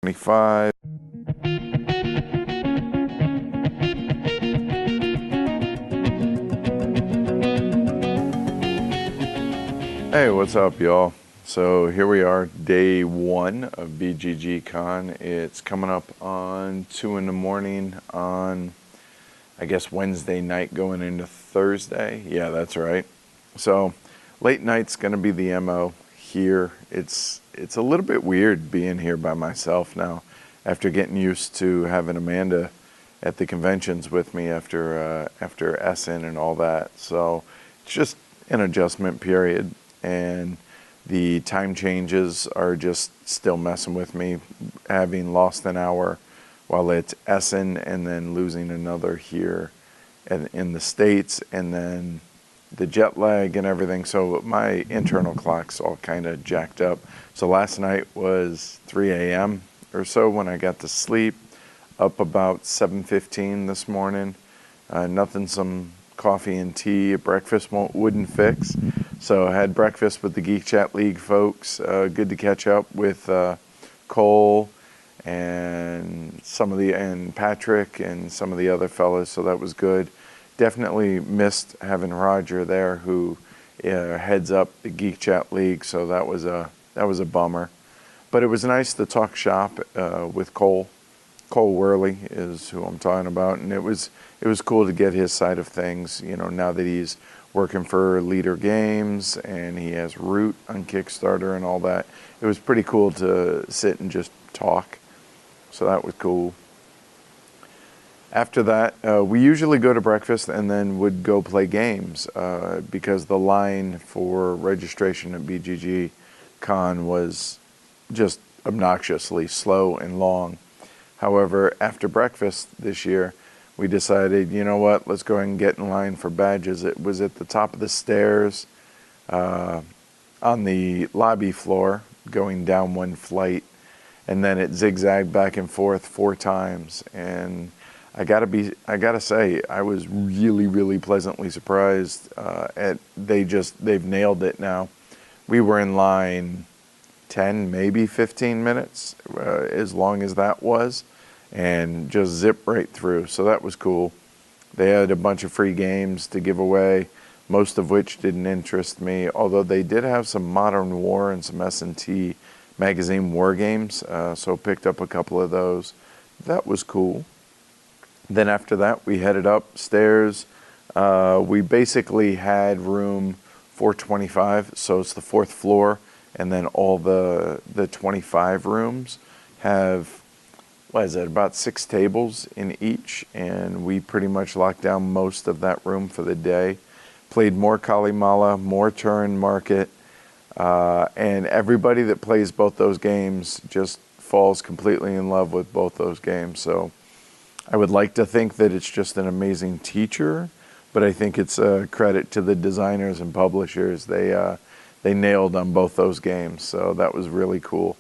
25. Hey, what's up, y'all? So here we are, day one of BGGCon. It's coming up on 2 in the morning on, I guess, Wednesday night going into Thursday. Yeah, that's right. So late night's going to be the MO here. It's a little bit weird being here by myself now after getting used to having Amanda at the conventions with me after Essen and all that. So it's just an adjustment period, and the time changes are just still messing with me, having lost an hour while it's Essen and then losing another here in the States, and then the jet lag and everything. So my internal clock's all kind of jacked up. So last night was 3 a.m. or so when I got to sleep, up about 7:15 this morning. Nothing some coffee and tea, breakfast wouldn't fix. So I had breakfast with the Geek Chat League folks. Good to catch up with Cole and and Patrick and some of the other fellas. So that was good. Definitely missed having Roger there, who heads up the Geek Chat League. So that was a bummer. But it was nice to talk shop with Cole. Cole Worley is who I'm talking about, and it was cool to get his side of things. You know, now that he's working for Leader Games and he has Root on Kickstarter and all that, it was pretty cool to sit and just talk. So that was cool. After that, we usually go to breakfast and then would go play games because the line for registration at BGGCon was just obnoxiously slow and long. However, after breakfast this year, we decided, you know what, let's go ahead and get in line for badges. It was at the top of the stairs on the lobby floor, going down one flight, and then it zigzagged back and forth 4 times. And I gotta say, I was really pleasantly surprised they've nailed it now. We were in line 10, maybe 15 minutes, as long as that was, and just zip right through. So that was cool. They had a bunch of free games to give away, most of which didn't interest me, although they did have some Modern War and some S&T magazine war games, so picked up a couple of those. That was cool. Then after that, we headed upstairs. We basically had room 425, so it's the 4th floor, and then all the 25 rooms have, what is it, about 6 tables in each, and we pretty much locked down most of that room for the day. Played more Kalimala, more Turin Market, and everybody that plays both those games just falls completely in love with both those games. So I would like to think that it's just an amazing teacher, but I think it's a credit to the designers and publishers. They nailed on both those games, so that was really cool.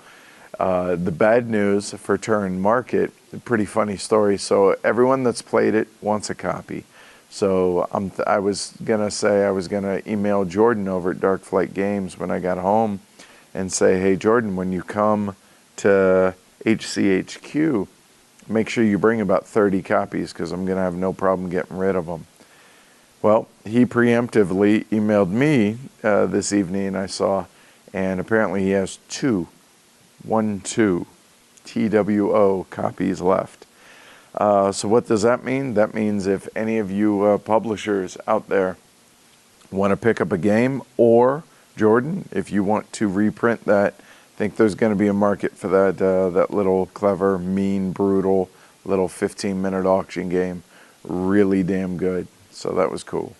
The bad news for Turin Market, a pretty funny story. So everyone that's played it wants a copy. So I was gonna email Jordan over at Dark Flight Games when I got home and say, hey Jordan, when you come to HCHQ, make sure you bring about 30 copies because I'm going to have no problem getting rid of them. Well, he preemptively emailed me this evening, I saw, and apparently he has 2 TWO copies left. So what does that mean? That means if any of you publishers out there want to pick up a game, or Jordan, if you want to reprint that, I think there's going to be a market for that little clever, mean, brutal little 15-minute auction game. Really damn good. So that was cool.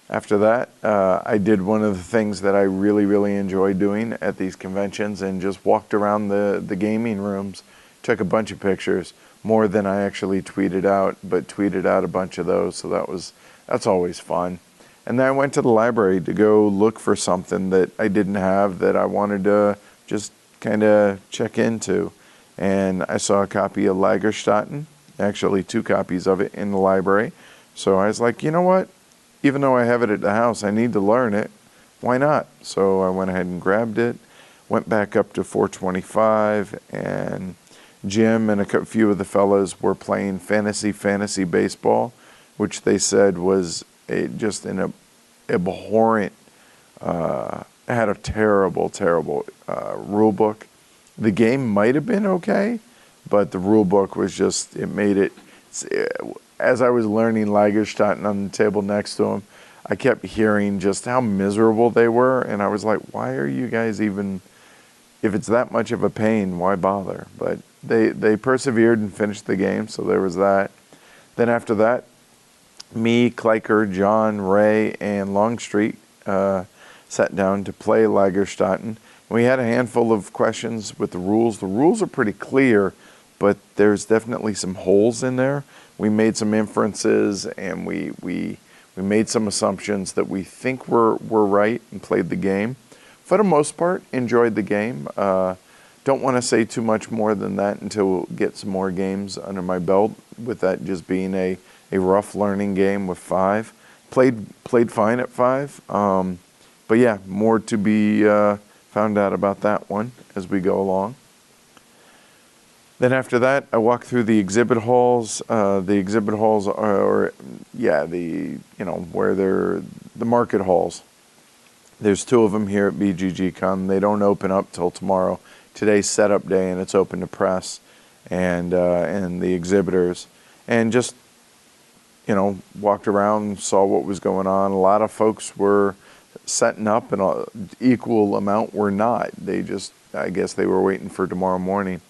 After that, I did one of the things that I really enjoy doing at these conventions, and just walked around the gaming rooms, took a bunch of pictures, more than I actually tweeted out, but tweeted out a bunch of those. So that's always fun. And then I went to the library to go look for something that I didn't have that I wanted to just kind of check into. And I saw a copy of Lagerstätten, actually 2 copies of it in the library. So I was like, you know what? Even though I have it at the house, I need to learn it. Why not? So I went ahead and grabbed it. went back up to 425, and Jim and a few of the fellas were playing fantasy baseball, which they said was just an abhorrent, had a terrible rule book. The game might have been okay, but the rule book was just, it made it, as I was learning Lagerstätten on the table next to him, I kept hearing just how miserable they were, and I was like, why are you guys even, if it's that much of a pain, why bother? But they persevered and finished the game, so there was that. Then after that, me, Kleiker, John, Ray, and Longstreet sat down to play Lagerstätten. We had a handful of questions with the rules. The rules are pretty clear, but there's definitely some holes in there. We made some inferences, and we made some assumptions that we think were right and played the game. For the most part, enjoyed the game. Don't want to say too much more than that until we'll get some more games under my belt, with that just being a rough learning game with 5. Played fine at 5. But yeah, more to be found out about that one as we go along. Then after that, I walked through the exhibit halls. The exhibit halls are, where they're the market halls. There's 2 of them here at BGGCon. They don't open up till tomorrow. Today's setup day, and it's open to press and the exhibitors. And just, walked around, saw what was going on. A lot of folks were setting up, and an equal amount were not. I guess they were waiting for tomorrow morning.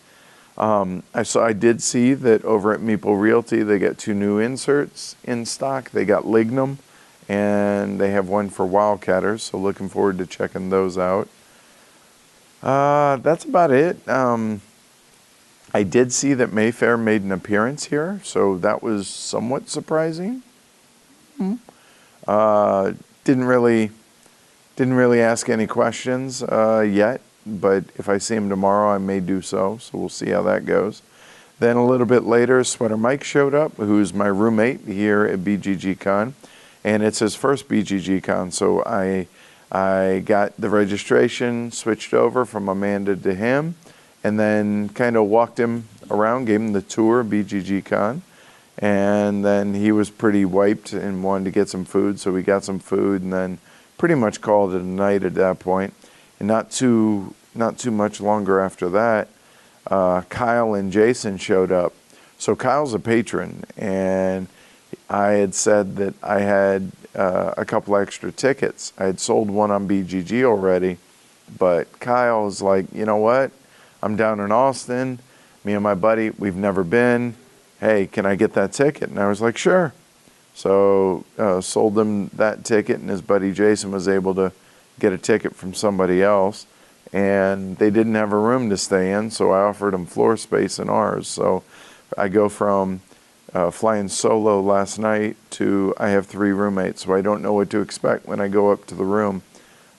I did see that over at Meeple Realty, they got 2 new inserts in stock. They got Lignum, and they have one for Wildcatters, so looking forward to checking those out. That's about it. I did see that Mayfair made an appearance here, so that was somewhat surprising. Didn't really ask any questions yet, but if I see him tomorrow, I may do so. So we'll see how that goes. Then a little bit later, Sweater Mike showed up, who's my roommate here at BGGCon, and it's his first BGGCon. So I got the registration switched over from Amanda to him, and then kind of walked him around, gave him the tour of BGGCon, and then he was pretty wiped and wanted to get some food, so we got some food, and then pretty much called it a night at that point. And not too much longer after that, Kyle and Jason showed up. So Kyle's a patron, and I had said that I had a couple extra tickets. I had sold one on BGG already, but Kyle's like, you know what? I'm down in Austin. Me and my buddy, we've never been. Hey, can I get that ticket? And I was like, sure. So sold him that ticket, and his buddy Jason was able to get a ticket from somebody else, and they didn't have a room to stay in, so I offered them floor space in ours. So I go from flying solo last night to I have 3 roommates, so I don't know what to expect when I go up to the room.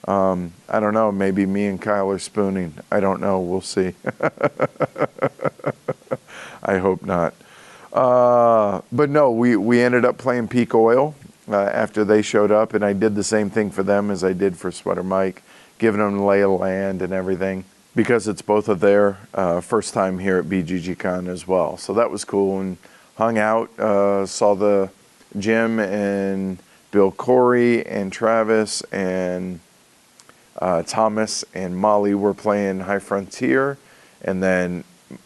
I don't know, maybe me and Kyle are spooning. I don't know, we'll see. I hope not. But no, we ended up playing Peak Oil after they showed up, and I did the same thing for them as I did for Sweater Mike, giving them the lay of the land and everything, because it's both of their first time here at BGGCon as well. So that was cool, and hung out, saw the Jim and Bill Corey and Travis and Thomas and Molly were playing High Frontier, and then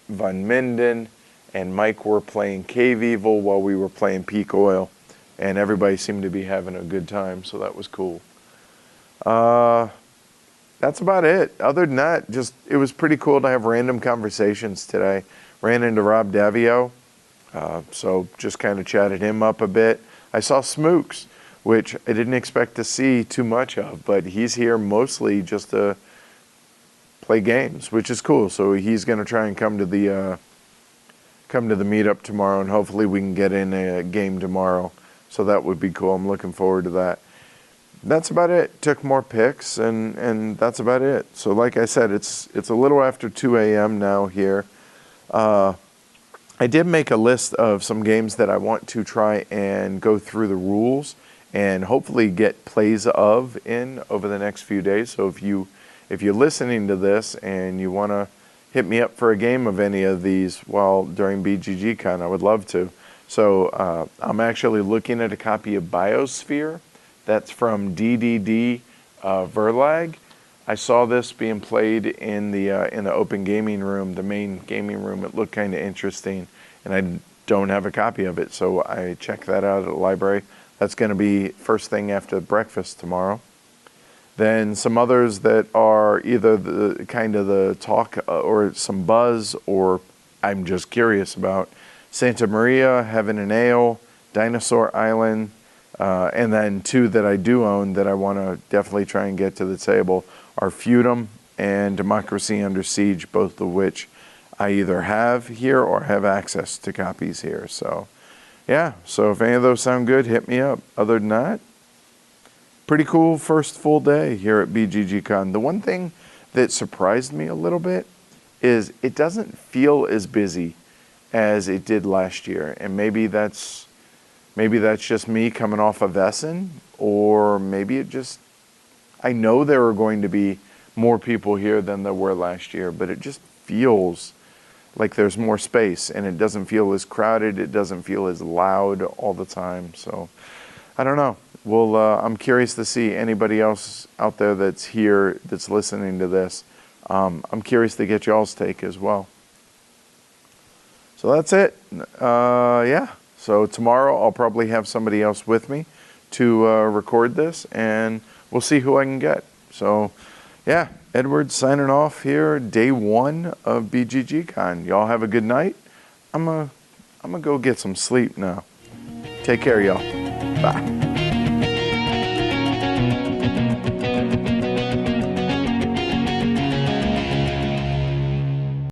Van Minden and Mike were playing Cave Evil while we were playing Peak Oil, and everybody seemed to be having a good time, so that was cool. That's about it. Other than that, just it was pretty cool to have random conversations today. Ran into Rob Davio, so just kind of chatted him up a bit. I saw Smooks, which I didn't expect to see too much of, but he's here mostly just to play games, which is cool. So he's going to try and come to the meetup tomorrow, and hopefully we can get in a game tomorrow. So that would be cool. I'm looking forward to that. That's about it. Took more pics, and that's about it. So like I said, it's a little after 2 a.m. now here. I did make a list of some games that I want to try and go through the rules and hopefully get plays of in over the next few days. So if you if you're listening to this and you want to hit me up for a game of any of these during BGGCon, I would love to. So I'm actually looking at a copy of Biosphere. That's from DDD Verlag. I saw this being played in the open gaming room, the main gaming room. It looked kind of interesting, and I don't have a copy of it, so I checked that out at the library. That's going to be first thing after breakfast tomorrow. Then some others that are either the kind of the talk or some buzz, or I'm just curious about. Santa Maria, Heaven and Ale, Dinosaur Island, and then two that I do own that I want to definitely try and get to the table are Feudum and Democracy Under Siege, both of which I either have here or have access to copies here. So, yeah, so if any of those sound good, hit me up. Other than that, pretty cool first full day here at BGGCon. The one thing that surprised me a little bit is it doesn't feel as busy as it did last year. And maybe that's just me coming off of Essen, or maybe I know there are going to be more people here than there were last year, but it just feels like there's more space, and it doesn't feel as crowded. It doesn't feel as loud all the time. So I don't know. Well, I'm curious to see anybody else out there that's here, that's listening to this. I'm curious to get y'all's take as well. So that's it. Yeah. So tomorrow I'll probably have somebody else with me to record this, and we'll see who I can get. So, yeah, Edward signing off here, day one of BGGCon. Y'all have a good night. I'm gonna go get some sleep now. Take care, y'all. Bye.